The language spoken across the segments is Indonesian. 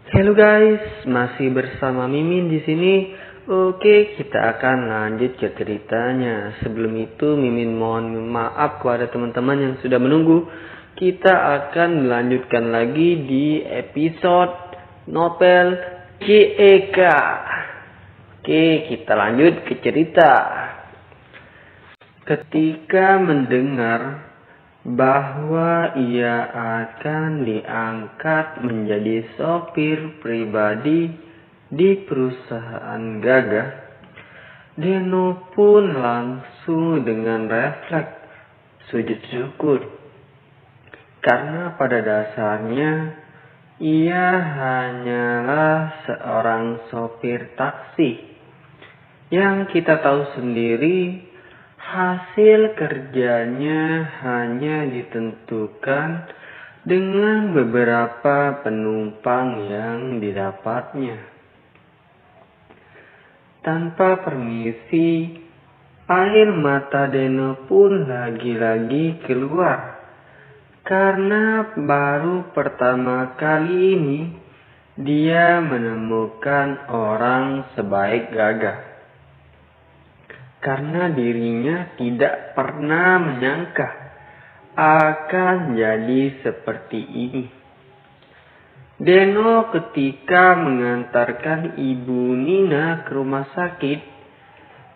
Halo guys, masih bersama Mimin di sini. Oke, kita akan lanjut ke ceritanya. Sebelum itu, Mimin mohon maaf kepada teman-teman yang sudah menunggu. Kita akan melanjutkan lagi di episode novel JEK. Oke, kita lanjut ke cerita. Ketika mendengar bahwa ia akan diangkat menjadi sopir pribadi di perusahaan Gagah, Deno pun langsung dengan refleks sujud syukur. Karena pada dasarnya ia hanyalah seorang sopir taksi yang kita tahu sendiri. Hasil kerjanya hanya ditentukan dengan beberapa penumpang yang didapatnya. Tanpa permisi, air mata Deno pun lagi-lagi keluar. Karena baru pertama kali ini dia menemukan orang sebaik Gagah. Karena dirinya tidak pernah menyangka akan jadi seperti ini. Deno ketika mengantarkan Ibu Nina ke rumah sakit,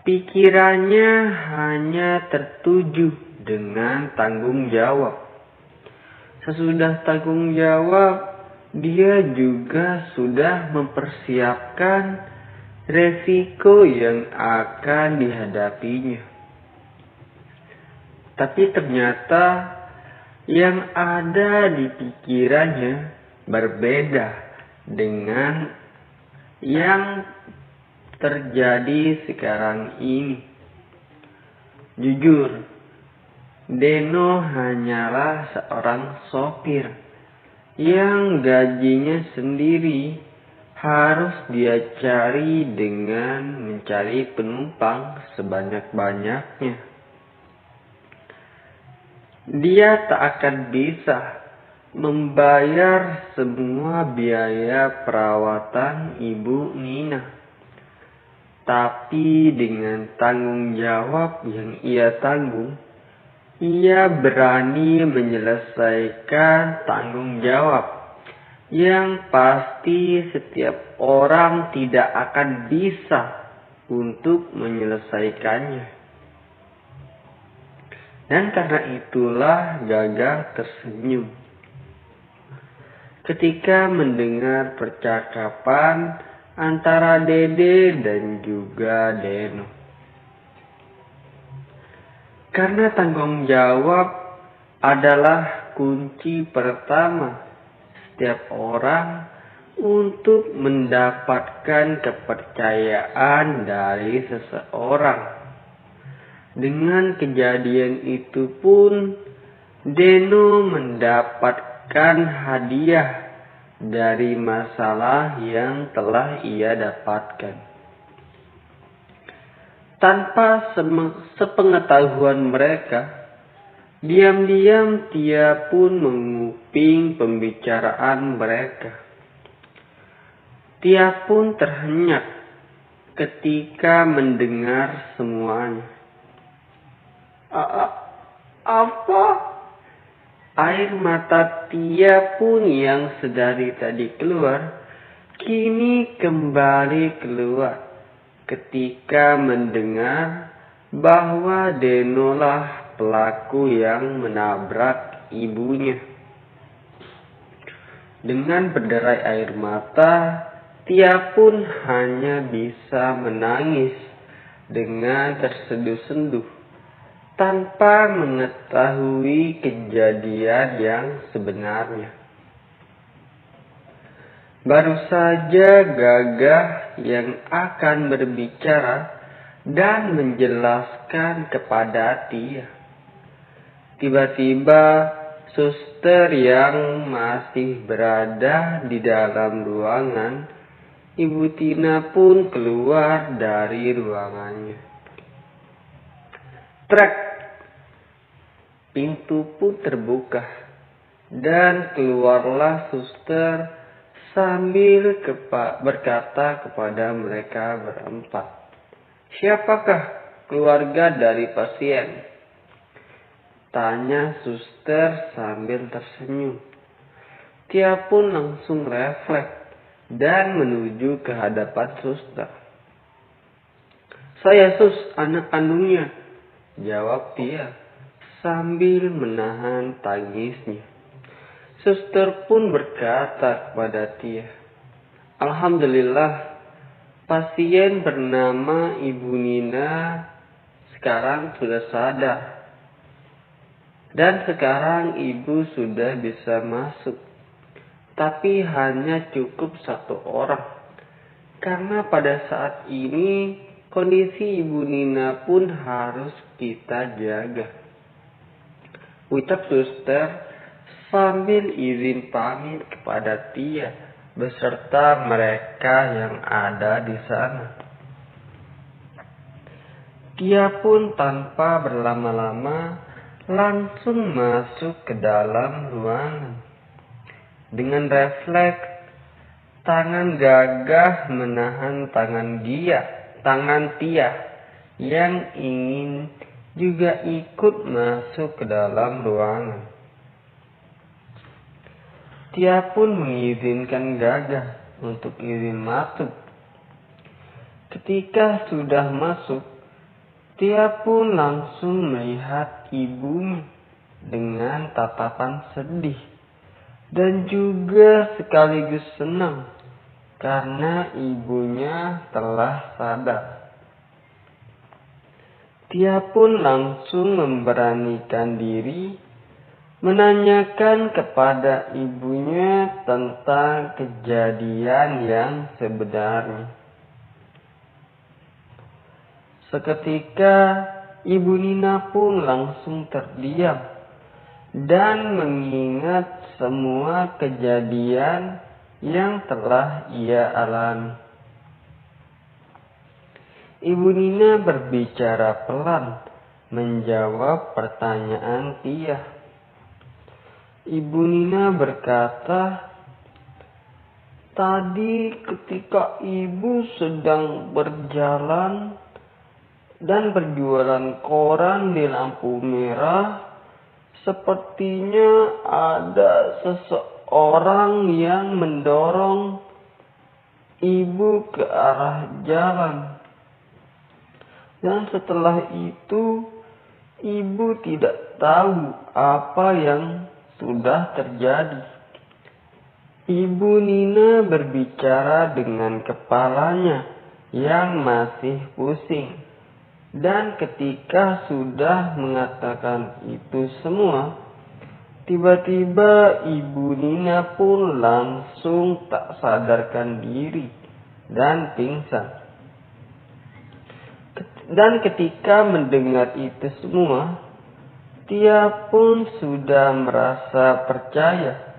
pikirannya hanya tertuju dengan tanggung jawab. Sesudah tanggung jawab, dia juga sudah mempersiapkan resiko yang akan dihadapinya. Tapi ternyata yang ada di pikirannya berbeda dengan yang terjadi sekarang ini. Jujur, Deno hanyalah seorang sopir yang gajinya sendiri harus dia cari dengan mencari penumpang sebanyak-banyaknya. Dia tak akan bisa membayar semua biaya perawatan Ibu Nina. Tapi dengan tanggung jawab yang ia tanggung, ia berani menyelesaikan tanggung jawab yang pasti setiap orang tidak akan bisa untuk menyelesaikannya. Dan karena itulah Gagah tersenyum ketika mendengar percakapan antara Dede dan juga Deno. Karena tanggung jawab adalah kunci pertama setiap orang untuk mendapatkan kepercayaan dari seseorang. Dengan kejadian itu pun Deno mendapatkan hadiah dari masalah yang telah ia dapatkan. Tanpa sepengetahuan mereka, diam-diam dia pun menguping pembicaraan mereka. Dia pun terhenyak ketika mendengar semuanya. Apa? Air mata Tia pun yang sedari tadi keluar, kini kembali keluar ketika mendengar bahwa Denolah pelaku yang menabrak ibunya. Dengan berderai air mata, Tia pun hanya bisa menangis dengan terseduh-senduh tanpa mengetahui kejadian yang sebenarnya. Baru saja Gagah yang akan berbicara dan menjelaskan kepada Tia. Tiba-tiba suster yang masih berada di dalam ruangan, Ibu Tina pun keluar dari ruangannya. Trek! Pintu pun terbuka dan keluarlah suster sambil berkata kepada mereka berempat, "Siapakah keluarga dari pasien?" Tanya suster sambil tersenyum. Tia pun langsung refleks dan menuju ke hadapan suster. "Saya Sus, anak kandungnya," jawab Tia sambil menahan tangisnya. Suster pun berkata kepada Tia, "Alhamdulillah, pasien bernama Ibu Nina sekarang sudah sadar. Dan sekarang ibu sudah bisa masuk. Tapi hanya cukup 1 orang. Karena pada saat ini kondisi Ibu Nina pun harus kita jaga," ucap suster sambil izin pamit kepada Tia beserta mereka yang ada di sana. Tia pun tanpa berlama-lama langsung masuk ke dalam ruangan. Dengan refleks, tangan gagah menahan tangan Tia yang ingin juga ikut masuk ke dalam ruangan. Tia pun mengizinkan gagah untuk izin masuk. Ketika sudah masuk, Tia pun langsung melihat ibunya dengan tatapan sedih dan juga sekaligus senang karena ibunya telah sadar. Tia pun langsung memberanikan diri menanyakan kepada ibunya tentang kejadian yang sebenarnya. Seketika Ibu Nina pun langsung terdiam dan mengingat semua kejadian yang telah ia alami. Ibu Nina berbicara pelan menjawab pertanyaan Tia. Ibu Nina berkata, "Tadi ketika ibu sedang berjalan dan berjualan koran di lampu merah, sepertinya ada seseorang yang mendorong ibu ke arah jalan. Dan setelah itu, ibu tidak tahu apa yang sudah terjadi." Ibu Nina berbicara dengan kepalanya yang masih pusing. Dan ketika sudah mengatakan itu semua, tiba-tiba Ibu Nina pun langsung tak sadarkan diri dan pingsan. Dan ketika mendengar itu semua, Tia pun sudah merasa percaya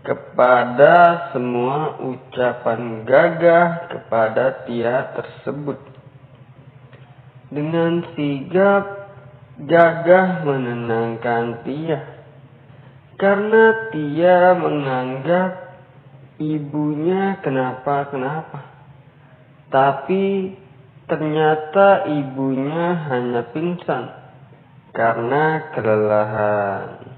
kepada semua ucapan gagah kepada Tia tersebut. Dengan sigap, gagah menenangkan Tia karena Tia menganggap ibunya kenapa-kenapa. Tapi ternyata ibunya hanya pingsan karena kelelahan.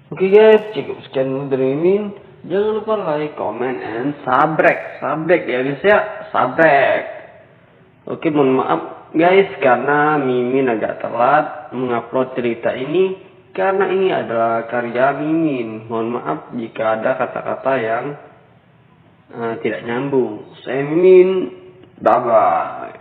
Oke guys, cukup sekian dulu dari Mimin. Jangan lupa like, comment, and subscribe ya guys ya, subscribe. Oke, mohon maaf guys karena Mimin agak telat mengupload cerita ini karena ini adalah karya Mimin. Mohon maaf jika ada kata-kata yang tidak nyambung. Saya Mimin, bye bye.